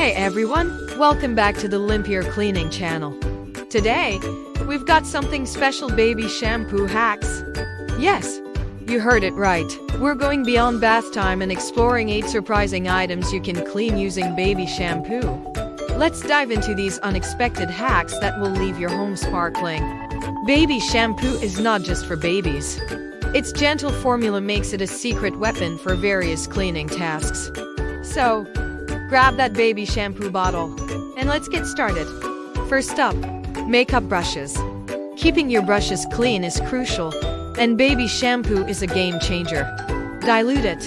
Hey everyone, welcome back to the Limpier Cleaning channel. Today, we've got something special: baby shampoo hacks. Yes, you heard it right. We're going beyond bath time and exploring 8 surprising items you can clean using baby shampoo. Let's dive into these unexpected hacks that will leave your home sparkling. Baby shampoo is not just for babies. Its gentle formula makes it a secret weapon for various cleaning tasks. So, grab that baby shampoo bottle, and let's get started. First up, makeup brushes. Keeping your brushes clean is crucial, and baby shampoo is a game changer. Dilute it,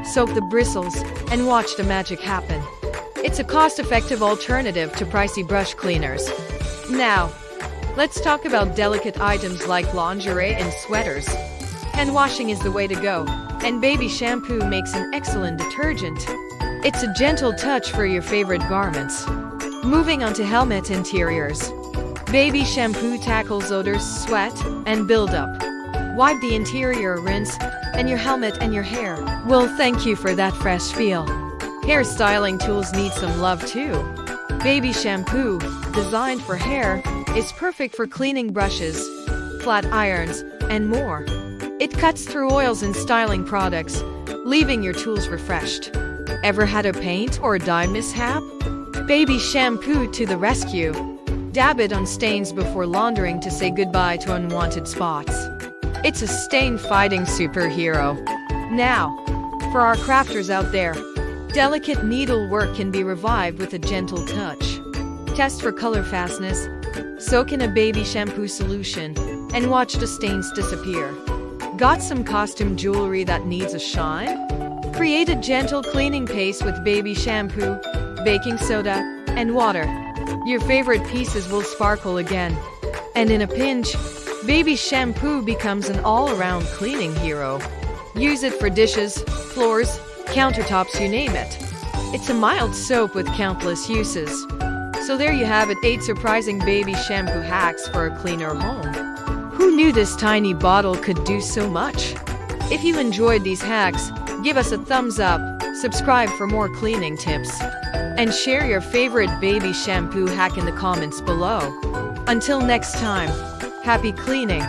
soak the bristles, and watch the magic happen. It's a cost-effective alternative to pricey brush cleaners. Now, let's talk about delicate items like lingerie and sweaters. Hand washing is the way to go, and baby shampoo makes an excellent detergent. It's a gentle touch for your favorite garments. Moving on to helmet interiors. Baby shampoo tackles odors, sweat, and buildup. Wipe the interior, rinse, and your helmet and your hair will thank you for that fresh feel. Hair styling tools need some love too. Baby shampoo, designed for hair, is perfect for cleaning brushes, flat irons, and more. It cuts through oils and styling products, leaving your tools refreshed. Ever had a paint or dye mishap? Baby shampoo to the rescue. Dab it on stains before laundering to say goodbye to unwanted spots. It's a stain-fighting superhero. Now, for our crafters out there, delicate needlework can be revived with a gentle touch. Test for color fastness, soak in a baby shampoo solution, and watch the stains disappear. Got some costume jewelry that needs a shine? Create a gentle cleaning paste with baby shampoo, baking soda, and water. Your favorite pieces will sparkle again. And in a pinch, baby shampoo becomes an all-around cleaning hero. Use it for dishes, floors, countertops, you name it. It's a mild soap with countless uses. So there you have it, 8 surprising baby shampoo hacks for a cleaner home. Who knew this tiny bottle could do so much? If you enjoyed these hacks, give us a thumbs up, subscribe for more cleaning tips, and share your favorite baby shampoo hack in the comments below. Until next time, happy cleaning!